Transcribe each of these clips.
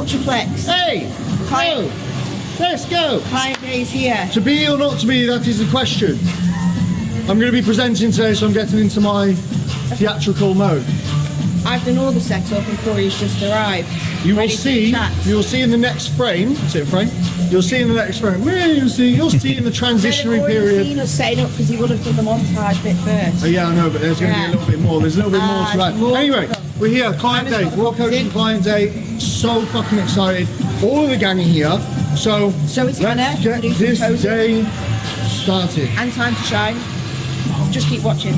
UltraFlex. Hey! Go! Let's go! Client days here. To be or not to be, that is the question. I'm going to be presenting today, so I'm getting into my theatrical mode. I've done all the setup and Corey's just arrived. You will see in the next frame. Sit frame. You'll see in the next frame. You'll see in the transitionary period. Seen us setting up because he would have done the montage bit first. Oh, yeah, I know, but there's going to be a little bit more. There's a little bit more to that. Anyway, we're here. Client day. Raw coaching client day. So fucking excited. All of the gang are here. So it's let's get this day started. And time to shine. Just keep watching.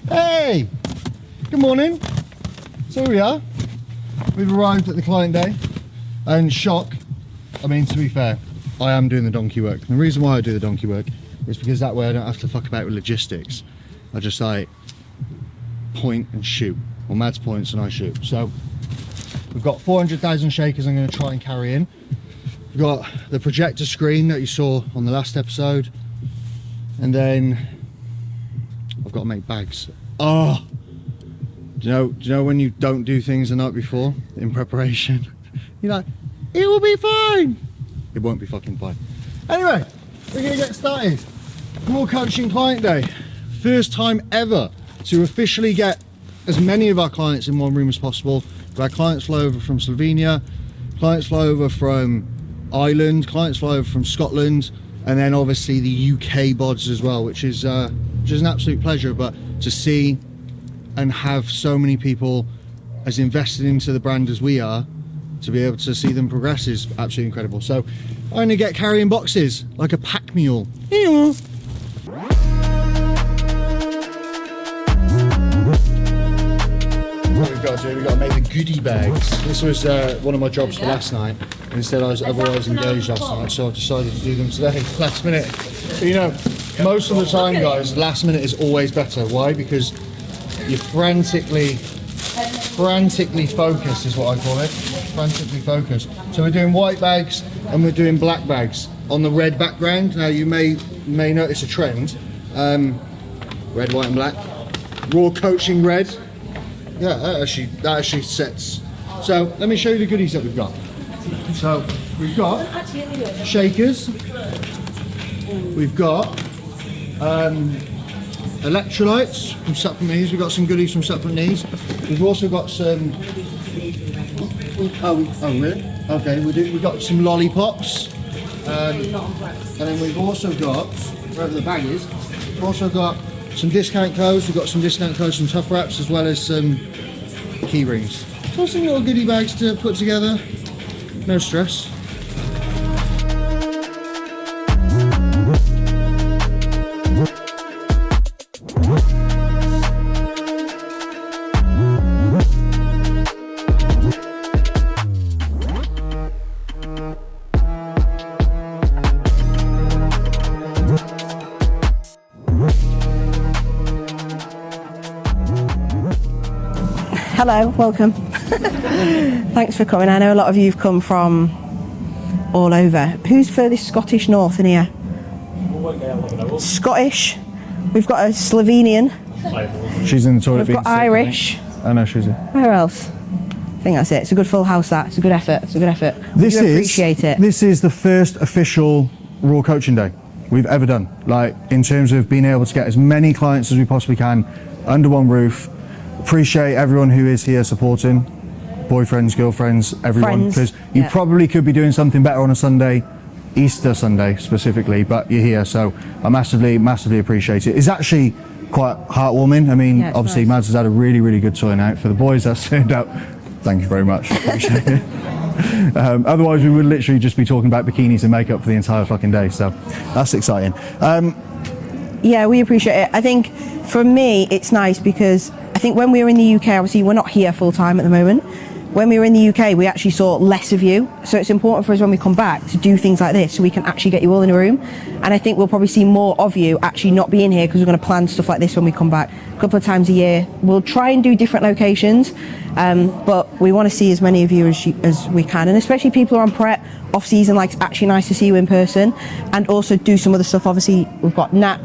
Hey! Good morning. So here we are. We've arrived at the client day. And shock, I mean, to be fair, I am doing the donkey work. And the reason why I do the donkey work is because that way I don't have to fuck about with logistics. I just like point and shoot. Well, Mads points and I shoot. So we've got 400,000 shakers I'm going to try and carry in. We've got the projector screen that you saw on the last episode. And then I've got to make bags. Oh! Do you know when you don't do things the night before in preparation? You're like, it will be fine. It won't be fucking fine. Anyway, we're gonna get started. Raw coaching client day. First time ever to officially get as many of our clients in one room as possible. We've had clients fly over from Slovenia, clients fly over from Ireland, clients fly over from Scotland, and then obviously the UK bods as well, which is an absolute pleasure. But to see and have so many people as invested into the brand as we are, to be able to see them progress is absolutely incredible. So I'm going to get carrying boxes like a pack mule. What we've got to do, we've got to make the goodie bags. This was one of my jobs for last night. Instead I was otherwise engaged last night, so I decided to do them today, last minute. But you know, most of the time guys, last minute is always better. Why? Because you're frantically focused is what I call it. Frantically focused. So we're doing white bags and we're doing black bags on the red background. Now you may notice a trend. Red, white and black. Raw coaching red. Yeah, that actually sets. So let me show you the goodies that we've got. So we've got shakers. We've got electrolytes from Supplement Needs. We've got some goodies from Supplement Needs. We've also got some. Oh really? Okay, we've got some lollipops. And then we've also got, wherever the bag is, we've also got some discount codes. We've got some discount codes from Tough Wraps as well as some key rings. So some little goodie bags to put together. No stress. Hello, welcome. Thanks for coming. I know a lot of you have come from all over. Who's furthest Scottish north in here? Scottish. We've got a Slovenian. She's in the toilet. We've got Irish. I know she's in. Where else? I think that's it. It's a good full house. That. It's a good effort. It's a good effort. Appreciate it. This is the first official Raw Coaching Day we've ever done. Like in terms of being able to get as many clients as we possibly can under one roof. Appreciate everyone who is here supporting, boyfriends, girlfriends, everyone, because you probably could be doing something better on a Sunday, Easter Sunday specifically, but you're here, so I massively appreciate it. It's actually quite heartwarming. I mean, obviously nice. Mads has had a really good turnout. For the boys that's turned out, thank you very much, appreciate it. Otherwise we would literally just be talking about bikinis and makeup for the entire fucking day, so that's exciting. Yeah, we appreciate it. I think for me it's nice because I think when we were in the UK, obviously we're not here full time at the moment. When we were in the UK, we actually saw less of you. So it's important for us when we come back to do things like this so we can actually get you all in a room. And I think we'll probably see more of you actually not being here because we're going to plan stuff like this when we come back a couple of times a year. We'll try and do different locations, but we want to see as many of you as we can. And especially people who are on prep, off season, like it's actually nice to see you in person and also do some other stuff. Obviously, we've got Nat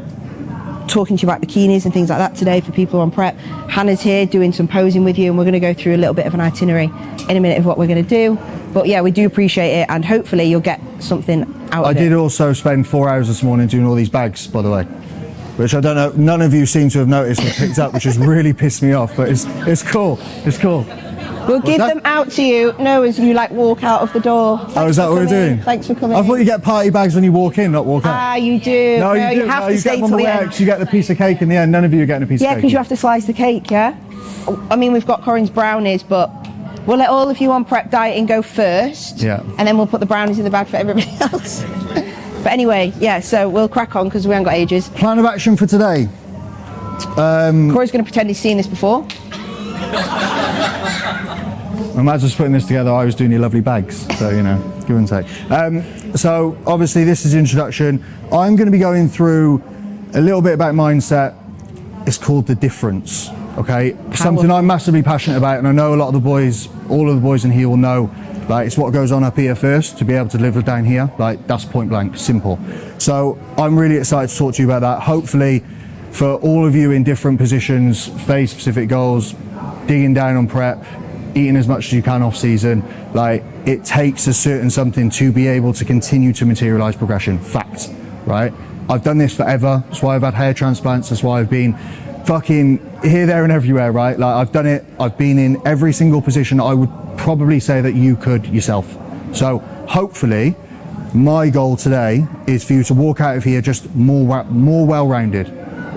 talking to you about bikinis and things like that today for people on prep. Hannah's here doing some posing with you, and we're going to go through a little bit of an itinerary in a minute of what we're going to do. But yeah, we do appreciate it, and hopefully you'll get something out of it. I did also spend 4 hours this morning doing all these bags, by the way, which I don't know, none of you seem to have noticed or picked up, which has really pissed me off, but it's cool. It's cool. We'll give them out to you, as you like walk out of the door. Oh, is that what we're doing? Thanks for coming. I thought you get party bags when you walk in, not walk out. Ah, you do. No, you do. You have No, to you stay get them on till the the way end. out 'cause you get the piece of cake in the end. None of you are getting a piece of cake. Yeah, because you have to slice the cake, yeah? I mean, we've got Corinne's brownies, but we'll let all of you on prep dieting go first. Yeah. And then we'll put the brownies in the bag for everybody else. But anyway, yeah, so we'll crack on because we haven't got ages. Plan of action for today. Corey's going to pretend he's seen this before. I'm as I was putting this together, I was doing your lovely bags, so you know, give and take. So obviously this is the introduction. I'm going to be going through a little bit about mindset. It's called the difference, okay? Something I'm massively passionate about, and I know a lot of the boys, all of the boys in here will know, like, it's what goes on up here first to be able to deliver down here. Like, that's point blank, simple. So I'm really excited to talk to you about that. Hopefully for all of you in different positions, phase specific goals, digging down on prep, eating as much as you can off season, like, it takes a certain something to be able to continue to materialize progression. Fact, right? I've done this forever. That's why I've had hair transplants. That's why I've been fucking here, there and everywhere, right? Like, I've done it. I've been in every single position I would probably say that you could yourself. So hopefully my goal today is for you to walk out of here just more well-rounded,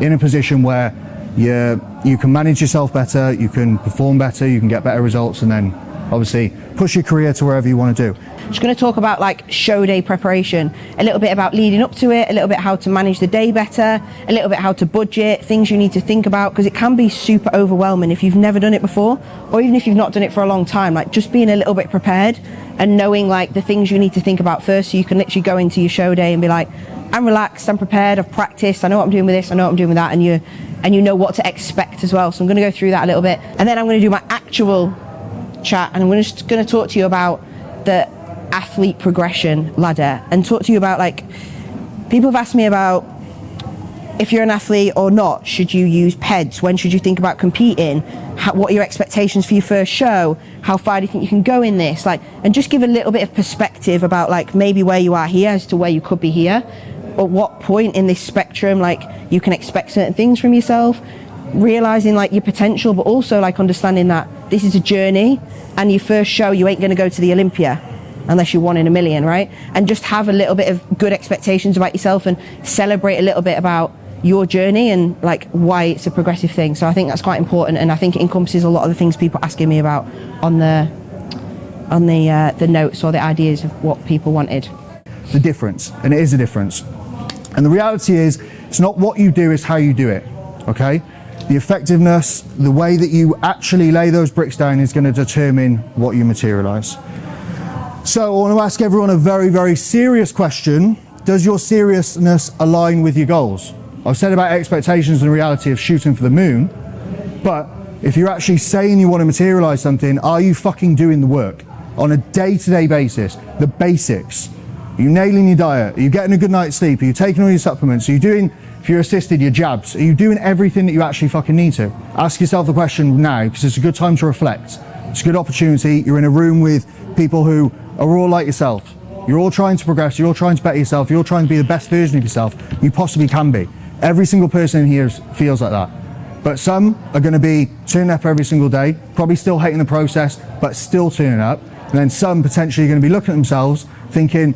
in a position where you can manage yourself better, you can perform better, you can get better results, and then obviously push your career to wherever you want to do. Just going to talk about like show day preparation, a little bit about leading up to it, a little bit how to manage the day better, a little bit how to budget, things you need to think about, because it can be super overwhelming if you've never done it before, or even if you've not done it for a long time. Like, just being a little bit prepared and knowing like the things you need to think about first, so you can literally go into your show day and be like, I'm relaxed, I'm prepared, I've practiced, I know what I'm doing with this, I know what I'm doing with that, and you know what to expect as well. So I'm going to go through that a little bit, and then I'm going to do my actual chat, and I'm just going to talk to you about the athlete progression ladder, and talk to you about, like, people have asked me about if you're an athlete or not, should you use PEDs, when should you think about competing, what are your expectations for your first show, how far do you think you can go in this, like, and just give a little bit of perspective about like maybe where you are here as to where you could be here, or what point in this spectrum like you can expect certain things from yourself, realizing like your potential, but also like understanding that this is a journey, and your first show you ain't going to go to the Olympia unless you're 1 in a million, right? And just have a little bit of good expectations about yourself and celebrate a little bit about your journey and like why it's a progressive thing. So I think that's quite important, and I think it encompasses a lot of the things people are asking me about on the notes or the ideas of what people wanted. The difference, and it is a difference. And the reality is, it's not what you do, it's how you do it, okay? The effectiveness, the way that you actually lay those bricks down is going to determine what you materialize. So I want to ask everyone a very, very serious question. Does your seriousness align with your goals? I've said about expectations and the reality of shooting for the moon, but if you're actually saying you want to materialize something, are you fucking doing the work on a day-to-day basis? The basics. Are you nailing your diet? Are you getting a good night's sleep? Are you taking all your supplements? Are you doing, if you're assisted, your jabs? Are you doing everything that you actually fucking need to? Ask yourself the question now, because it's a good time to reflect. It's a good opportunity. You're in a room with people who are all like yourself. You're all trying to progress. You're all trying to better yourself. You're all trying to be the best version of yourself you possibly can be. Every single person in here feels like that. But some are going to be turning up every single day, probably still hating the process, but still turning up. And then some potentially going to be looking at themselves thinking,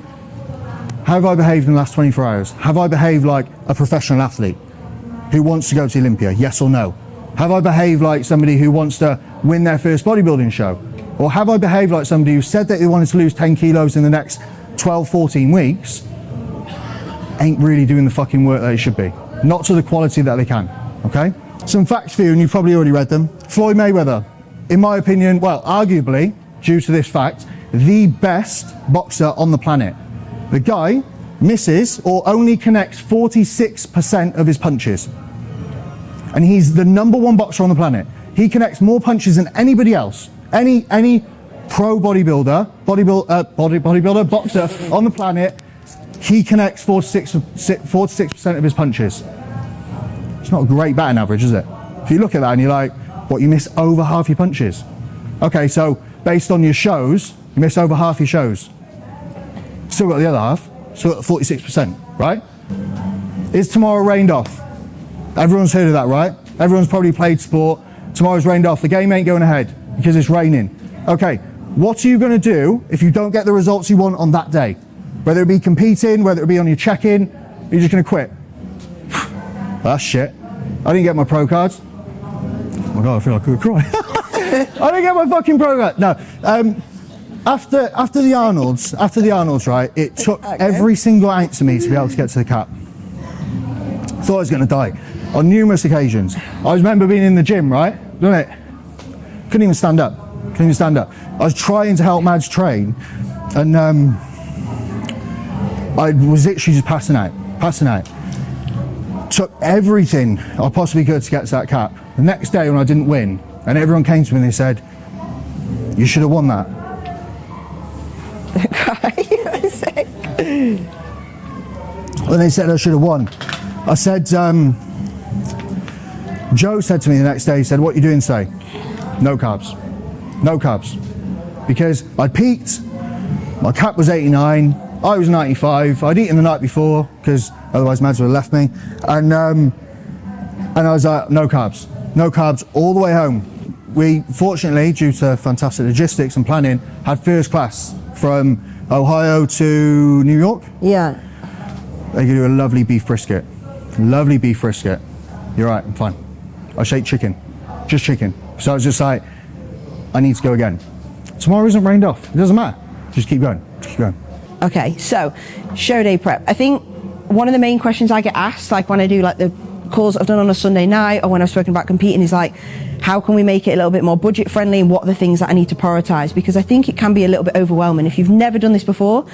how have I behaved in the last 24 hours? Have I behaved like a professional athlete who wants to go to Olympia? Yes or no? Have I behaved like somebody who wants to win their first bodybuilding show? Or have I behaved like somebody who said that they wanted to lose 10 kilos in the next 12, 14 weeks, ain't really doing the fucking work that they should be? Not to the quality that they can, okay? Some facts for you, and you've probably already read them. Floyd Mayweather, in my opinion, well, arguably, due to this fact, the best boxer on the planet. The guy misses or only connects 46% of his punches. And he's the #1 boxer on the planet. He connects more punches than anybody else. Any pro bodybuilder, boxer on the planet, he connects 46% of his punches. It's not a great batting average, is it? If you look at that and you're like, what, you miss over half your punches? Okay, so based on your shows, you miss over half your shows. Still got the other half, still got the 46%, right? Is tomorrow rained off? Everyone's heard of that, right? Everyone's probably played sport. Tomorrow's rained off. The game ain't going ahead because it's raining. Okay, what are you going to do if you don't get the results you want on that day? Whether it be competing, whether it be on your check-in, you're just going to quit. That's shit. I didn't get my pro cards. Oh my God, I feel like I could cry. I didn't get my fucking pro card. No. After the Arnolds, right, it took every single ounce of me to be able to get to the cap. Thought I was going to die on numerous occasions. I remember being in the gym, right? Doing it. Couldn't even stand up. I was trying to help Mads train, and I was literally just passing out. Took everything I possibly could to get to that cap. The next day when I didn't win, and everyone came to me and they said, "You should have won that." When they said I should have won, I said, Joe said to me the next day, he said, "What are you doing today?" No carbs. Because I peaked, my cap was 89, I was 95, I'd eaten the night before, because otherwise Mads would have left me, and I was like, no carbs all the way home. We, fortunately, due to fantastic logistics and planning, had first class from Ohio to New York. Yeah. They give you a lovely beef brisket. You're right, I'm fine. I just ate chicken, just chicken. So I was just like, I need to go again. Tomorrow isn't rained off, it doesn't matter. Just keep going. Okay, so show day prep. I think one of the main questions I get asked, like when I do like the calls I've done on a Sunday night or when I've spoken about competing, is like, how can we make it a little bit more budget friendly and what are the things that I need to prioritize? Because I think it can be a little bit overwhelming. If you've never done this before,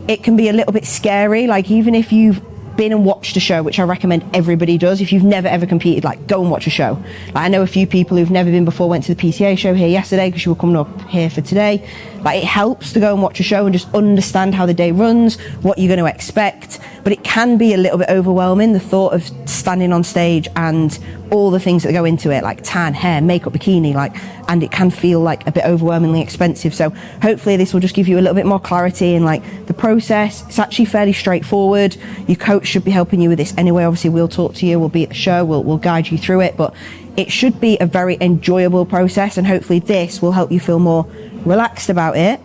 it can be a little bit scary. Like even if you've been and watched a show, which I recommend everybody does, if you've never ever competed, like go and watch a show. Like, I know a few people who've never been before went to the PTA show here yesterday because you were coming up here for today. Like, it helps to go and watch a show and just understand how the day runs, what you're going to expect. But it can be a little bit overwhelming, the thought of standing on stage and all the things that go into it, like tan, hair, makeup, bikini, like, and it can feel like a bit overwhelmingly expensive. So hopefully this will just give you a little bit more clarity in like the process. It's actually fairly straightforward. Your coach should be helping you with this anyway. Obviously we'll talk to you, we'll be at the show, we'll guide you through it, but it should be a very enjoyable process, and hopefully this will help you feel more relaxed about it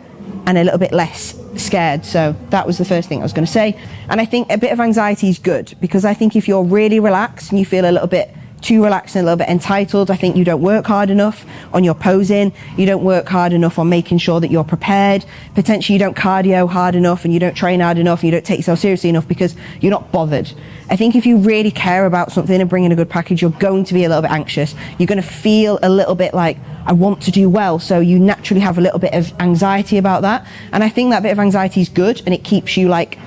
and a little bit less scared. So that was the first thing I was going to say. And I think a bit of anxiety is good, because I think if you're really relaxed and you feel a little bit too relaxed and a little bit entitled, I think you don't work hard enough on your posing, you don't work hard enough on making sure that you're prepared, potentially you don't cardio hard enough and you don't train hard enough and you don't take yourself seriously enough because you're not bothered. I think if you really care about something and bring in a good package, you're going to be a little bit anxious. You're going to feel a little bit like, I want to do well, so you naturally have a little bit of anxiety about that. And I think that bit of anxiety is good, and it keeps you like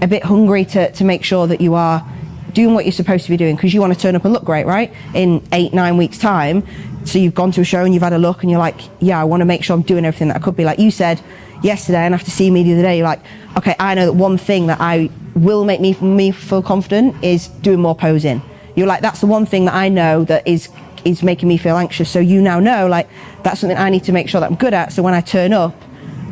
a bit hungry to make sure that you are doing what you're supposed to be doing, because you want to turn up and look great, right? In 8-9 weeks time. So you've gone to a show and you've had a look and you're like, yeah, I want to make sure I'm doing everything that I could be. Like you said yesterday, and after seeing me the other day, you're like, okay, I know that one thing that I will make me feel confident is doing more posing. You're like, that's the one thing that I know that is making me feel anxious. So you now know, like, that's something I need to make sure that I'm good at, so when I turn up,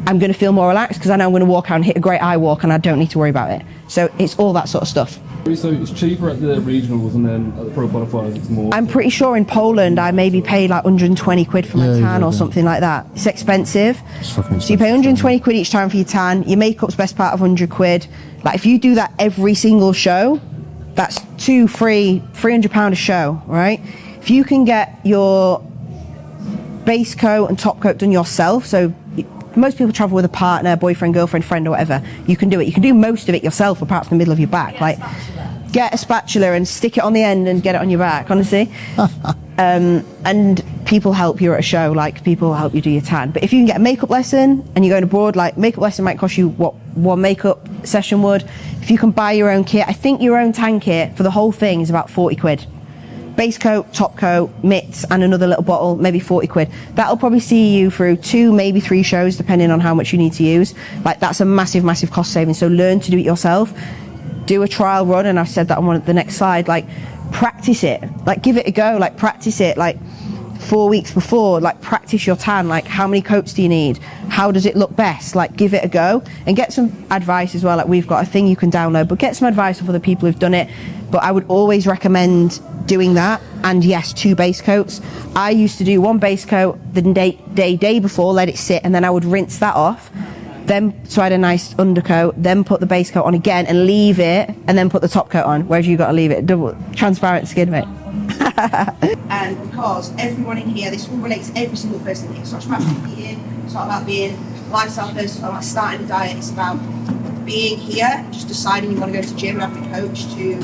I'm going to feel more relaxed because I know I'm going to walk out and hit a great eye walk and I don't need to worry about it. So it's all that sort of stuff. So it's cheaper at the regionals, and then at the pro qualifiers it's more? I'm pretty sure in Poland I maybe paid like 120 quid for my tan or something like that. It's expensive. So you pay 120 quid each time for your tan. Your makeup's best part of 100 quid. Like if you do that every single show, that's £300 a show, right? If you can get your base coat and top coat done yourself, so most people travel with a partner, boyfriend, girlfriend, friend or whatever, you can do it. You can do most of it yourself apart from the middle of your back. Like, get a spatula and stick it on the end and get it on your back, honestly. And people help you at a show, like people help you do your tan. But if you can get a makeup lesson and you're going abroad, like makeup lesson might cost you what one makeup session would. If you can buy your own kit, I think your own tan kit for the whole thing is about 40 quid. Base coat, top coat, mitts and another little bottle, maybe 40 quid. That'll probably see you through 2, maybe 3 shows depending on how much you need to use. Like that's a massive, massive cost saving. So learn to do it yourself. Do a trial run, and I've said that on the next slide. Like practice it. Like, give it a go. Like, practice it. Like, 4 weeks before, like, practice your tan. Like, how many coats do you need? How does it look best? Like, give it a go and get some advice as well. Like, we've got a thing you can download, but get some advice of other people who've done it. But I would always recommend doing that. And yes, 2 base coats. I used to do 1 base coat the day before, let it sit, and then I would rinse that off. Then, so I had a nice undercoat, then put the base coat on again and leave it, and then put the top coat on. Whereas you got to leave it double transparent skin, mate. And because everyone in here, this will relate to every single person in here. It's not about eating, it's not about being a lifestyle person, it's not about starting a diet, it's about being here and just deciding you want to go to the gym and having a coach to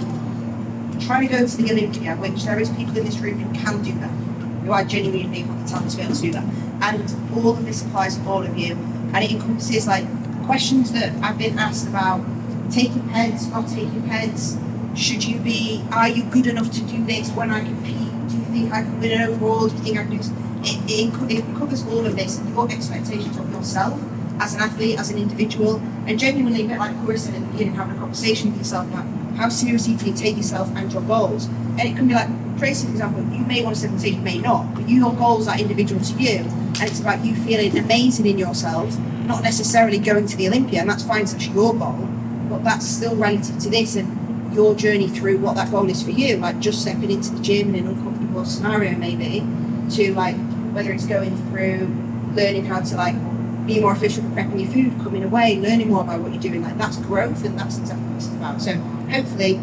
try to go to the Olympia, which there is people in this room who can do that, who are genuinely got the talent to be able to do that. And all of this applies to all of you. And it encompasses like questions that I've been asked about taking peds, not taking peds. Are you good enough to do this when I compete? Do you think I can win an overall? Do you think I can do this? It covers all of this and your expectations of yourself as an athlete, as an individual, and genuinely, a bit like Corey said in the beginning, having a conversation with yourself about how seriously do you take yourself and your goals. And it can be like, Tracy, for example, you may want to set the stage, you may not, but your goals are individual to you, and it's about you feeling amazing in yourself, not necessarily going to the Olympia, and that's fine, it's actually your goal, but that's still relative to this and your journey through what that goal is for you, like just stepping into the gym in an uncomfortable scenario maybe, to like, whether it's going through learning how to like be more efficient with prepping your food, coming away, learning more about what you're doing, like that's growth, and that's exactly what this is about. So hopefully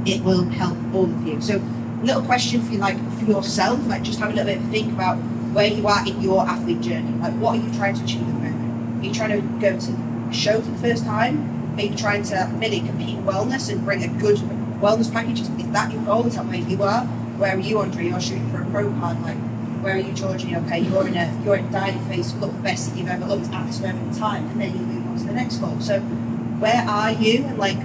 it will help all of you. So little question for you, like for yourself, like just have a little bit of think about where you are in your athlete journey. Like, what are you trying to achieve at the moment? Are you trying to go to a show for the first time? Are you trying to maybe compete in wellness and bring a good wellness package? Is that your goal? Is that where you are? Where are you, Andre? You're shooting for a pro card. Like, where are you, Georgie? Okay, you're in a dieting phase to look the best that you've ever looked at this moment in time, and then you move on to the next goal. So, where are you? And like,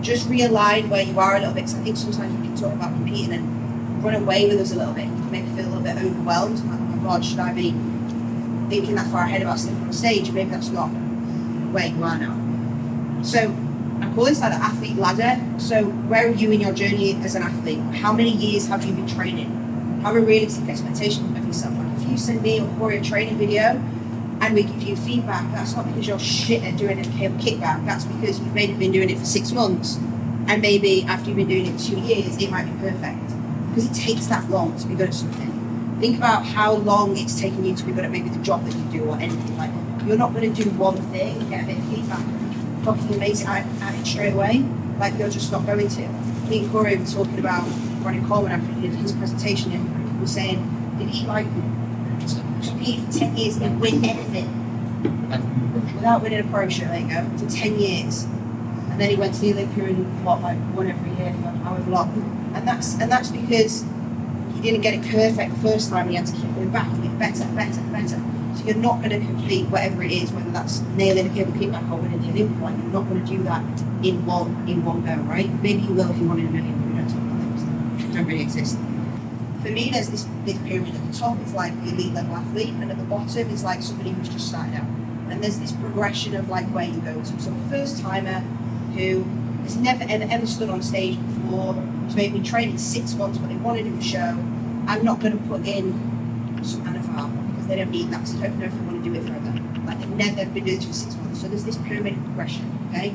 just realign where you are a little bit. Because I think sometimes we can talk about competing and run away with us a little bit. You can maybe feel a little bit overwhelmed. Like, oh my God, should I be thinking that far ahead about stepping on stage? Maybe that's not where you are now. So I call this like the athlete ladder. So where are you in your journey as an athlete? How many years have you been training? Have a realistic expectation of yourself. Like, if you send me or Corey a training video and we give you feedback, that's not because you're shit at doing a cable kickback. That's because you've maybe been doing it for 6 months, and maybe after you've been doing it 2 years, it might be perfect. Because it takes that long to be good at something. Think about how long it's taken you to be good at maybe the job that you do or anything. Like, you're not going to do one thing and get a bit of feedback fucking amazing at it straight away. Like, you're just not going to. Me and Corey were talking about Ronnie Coleman after he did his presentation, and he was saying, did he like compete for 10 years and win anything without winning a pro show? There you go, for 10 years. And then he went to the Olympia and won every year for however long. And that's because he didn't get it perfect the first time. He had to keep going back and get better. So you're not going to complete whatever it is, whether that's nailing a cable kickback or winning the Olympia. Like, you're not going to do that in one go, right? Maybe you will if you wanted a million, but we don't talk about those. They don't really exist. For me, there's this big pyramid at the top. It's like the elite level athlete, and at the bottom is like somebody who's just started out. And there's this progression of like where you go to. So a first timer who has never ever stood on stage before, who's maybe been training 6 months, but they want to do a show. I'm not going to put in some NFL because they don't need that, so I don't know if they want to do it forever. Like, they've never been doing this for 6 months. So there's this pyramid progression, okay?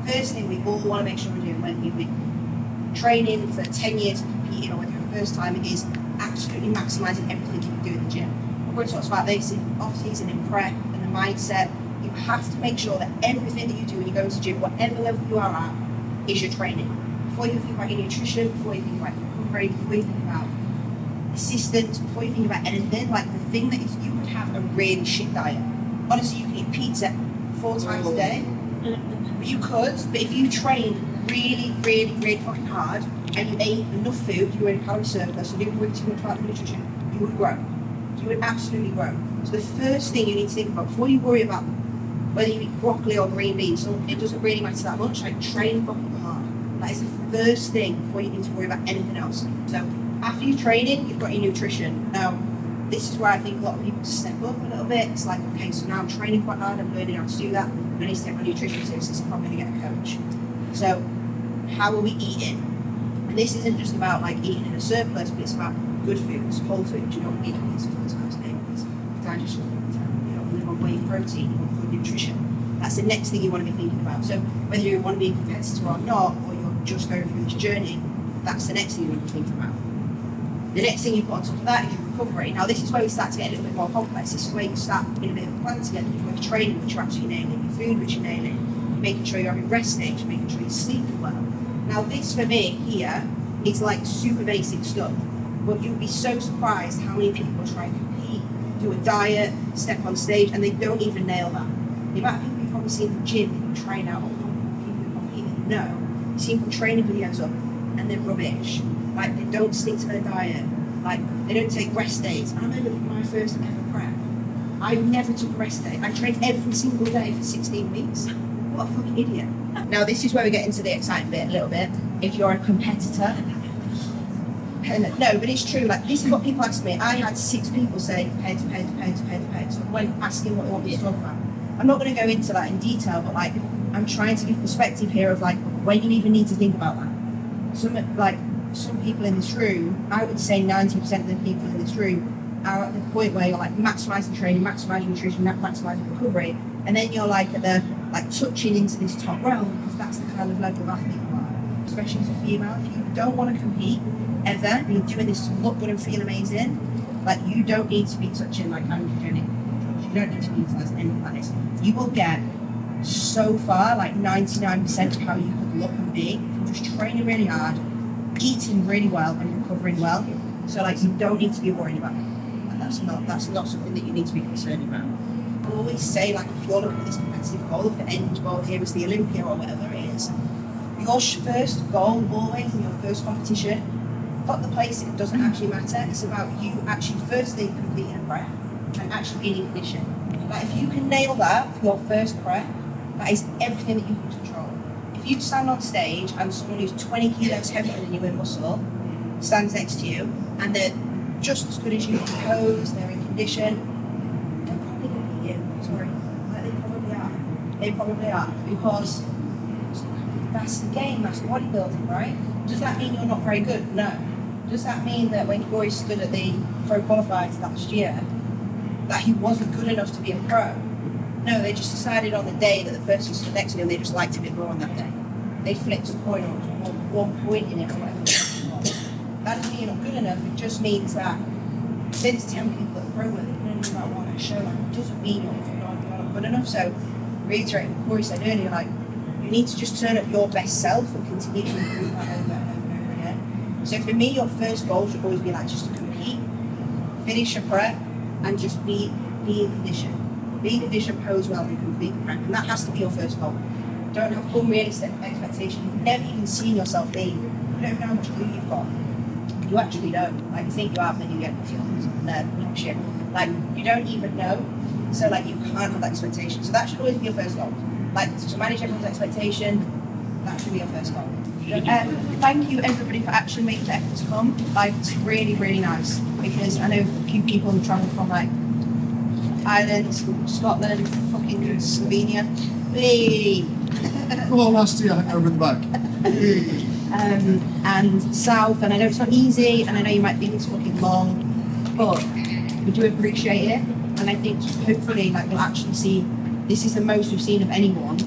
First thing we all want to make sure we're doing when we've been training for 10 years and competing, or whether you're a first time, is absolutely maximising everything you can do in the gym. We're going to talk about this in off-season, in prep, and the mindset. You have to make sure that everything that you do when you go to the gym, whatever level you are at, is your training. Before you think about your nutrition, before you think about your recovery, before you think about assistance, before you think about anything, like the thing that is, you could have a really shit diet. Honestly, you can eat pizza 4 times a day. But you could, but if you trained really fucking hard and you ate enough food, you were in a calorie surplus, and you didn't worry too much about the nutrition, you would grow. You would absolutely grow. So the first thing you need to think about before you worry about whether you eat broccoli or green beans, so it doesn't really matter that much, like, train fucking hard. That is the first thing before you need to worry about anything else. So after you're training, you've got your nutrition. Now, this is where I think a lot of people step up a little bit. It's like, okay, so now I'm training quite hard, I'm learning how to do that, I need to take my nutrition seriously, so I'm probably going to get a coach. So how are we eating? And this isn't just about like eating in a surplus, but it's about good foods, whole foods. You don't need these foods, digestion. You don't live on whey protein, you want good nutrition. That's the next thing you want to be thinking about. So whether you want to be a competitor or not, or you're just going through this journey, that's the next thing you want to be thinking about. The next thing you put on top of that is your recovery. Now this is where we start to get a little bit more complex. This is where you start putting a bit of a plan together. You've got your training, which you're absolutely nailing, your food, which you're nailing, making sure you're having rest stage, making sure you're sleeping well. Now this for me here is like super basic stuff, but you'll be so surprised how many people try and compete, do a diet, step on stage, and they don't even nail that. The amount of people you've probably seen in the gym train out, or people who compete, no. You see people training videos up and they're rubbish. Like they don't stick to their diet, like they don't take rest days. I remember my first ever prep, I never took a rest day. I trained every single day for 16 weeks. What a fucking idiot. Now this is where we get into the exciting bit a little bit. If you're a competitor, no, but it's true, like this is what people ask me. I had 6 people say peds. So when asking what they want me to talk about, I'm not going to go into that in detail, but like I'm trying to give perspective here of like when you even need to think about that. Some people in this room, I would say 90% of the people in this room are at the point where you're like maximising training, maximising nutrition, maximising recovery, and then you're like at the touching into this top realm, because that's the kind of level of athlete you are. Especially as a female, if you don't want to compete ever, and you're doing this to look good and feel amazing, like you don't need to be touching like androgenic drugs. You don't need to be utilising anything like this. You will get so far, like 99% of how you could look and be from just training really hard, eating really well and recovering well. So like you don't need to be worried about it. Like, that's not something that you need to be concerned about. I always say, like, if you're looking at this competitive goal, if the end goal here is the Olympia or whatever it is, your first goal always in your first competition, fuck the place, it doesn't actually matter. It's about you actually firstly completing a prep and actually being in condition. Like if you can nail that for your first prep, that is everything that you can control. If you stand on stage and someone who's 20 kilos heavier than you in muscle stands next to you and they're just as good as you in pose, they're in condition, they're probably going to beat you. Sorry. Like they probably are. Because that's the game, that's bodybuilding, right? Does that mean you're not very good? No. Does that mean that when Corey stood at the pro qualifiers last year, that he wasn't good enough to be a pro? No, they just decided on the day that the person stood next to me and they just liked him a bit more on that day. They flipped a coin or one point in it or whatever. That doesn't mean you're not good enough, it just means that since 10 people at the pro level, you can only about one at a show, like, it doesn't mean you're not good enough. So, reiterating what Corey said earlier, like, you need to just turn up your best self and continue to improve that over and over and over again. So for me, your first goal should always be like just to compete, finish a prep, and just be in condition. Be in condition, pose well, and complete the prep. And that has to be your first goal. Don't have unrealistic expectations. You've never even seen yourself being. You don't know how much glue you've got. You actually don't. Like you think you have, then you get no shit. Like you don't even know. So like you can't have that expectation. So that should always be your first goal. Like to manage everyone's expectation, that should be your first goal. Thank you everybody for actually making the effort to come. Like it's really, really nice because I know a few people who travel from like Ireland, Scotland, fucking Slovenia. Hey. Hello, last year over the back. And south, and I know it's not easy, and I know you might think it's fucking long, but we do appreciate it, and I think hopefully like we'll actually see this is the most we've seen of anyone.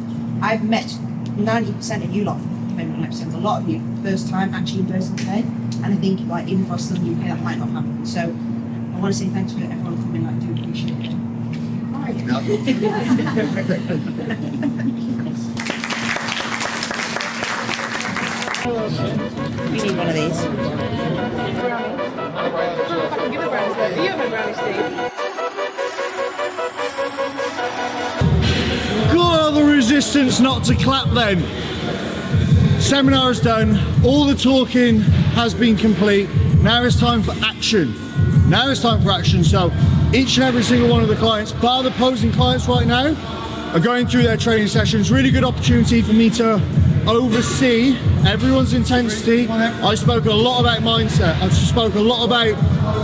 I've met 90% of you lot, a lot of you first time actually in person today, and I think like even for us in the UK that might not happen. So I want to say thanks for everyone coming. I do appreciate it. We need one of these. I can give a brownie, but you have a brownie, Steve. Got the resistance not to clap then. Seminar is done, all the talking has been complete. Now it's time for action. So each and every single one of the clients, bar the posing clients right now, are going through their training sessions. Really good opportunity for me to oversee everyone's intensity. I spoke a lot about mindset. I spoke a lot about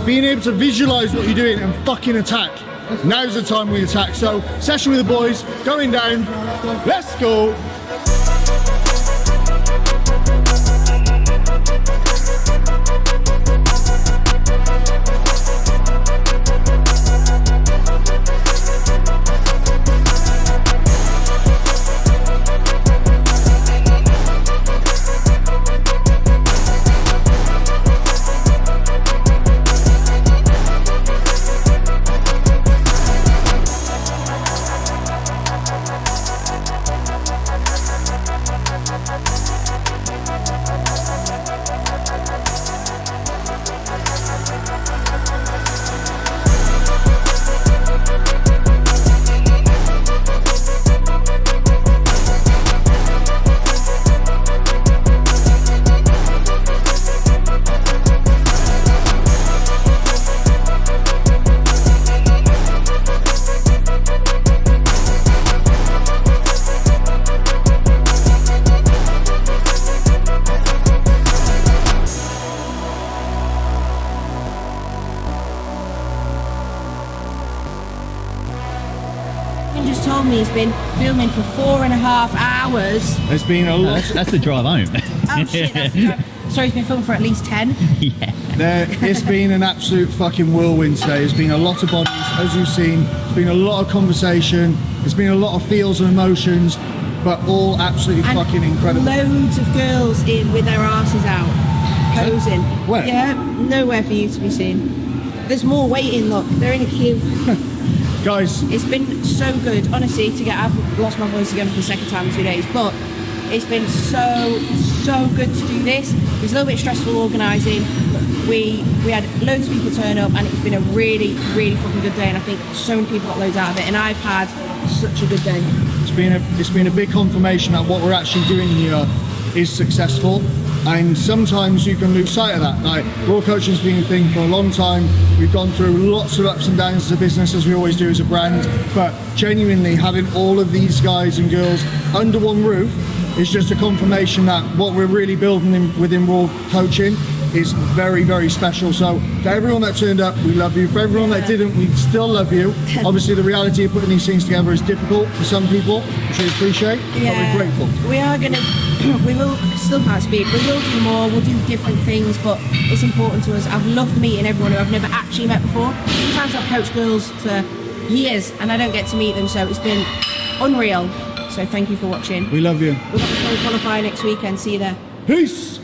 being able to visualize what you're doing and fucking attack. Now's the time we attack. So session with the boys, going down, let's go. just told me he's been filming for 4.5 hours. There's been a lot. That's the drive home. Oh shit, sorry, he's been filming for at least 10. It's been an absolute fucking whirlwind today. There's been a lot of bodies, as you've seen. There's been a lot of conversation. There's been a lot of feels and emotions, but all absolutely And fucking incredible. Loads of girls in with their asses out, posing. Where? Yeah, nowhere for you to be seen. There's more waiting, look, they're in a queue. Guys, It's been so good, honestly, I've lost my voice again for the second time in 2 days, but it's been so good to do this. It was a little bit stressful organising. We had loads of people turn up, and it's been a really fucking good day, and I think so many people got loads out of it, and I've had such a good day. it's been a big confirmation that what we're actually doing here is successful, and sometimes you can lose sight of that. Like, raw coaching's been a thing for a long time. We've gone through lots of ups and downs as a business, as we always do as a brand, but genuinely having all of these guys and girls under one roof is just a confirmation that what we're really building within raw coaching is very special. So for everyone that turned up, we love you. For everyone that didn't, we still love you. Obviously the reality of putting these things together is difficult for some people, which we appreciate, but we're grateful. We are gonna, we will, still can't speak, we will do more, we'll do different things, but it's important to us. I've loved meeting everyone who I've never actually met before. Sometimes I've coached girls for years and I don't get to meet them, so it's been unreal. So thank you for watching. We love you. We've got the pro qualifier next weekend, see you there. Peace.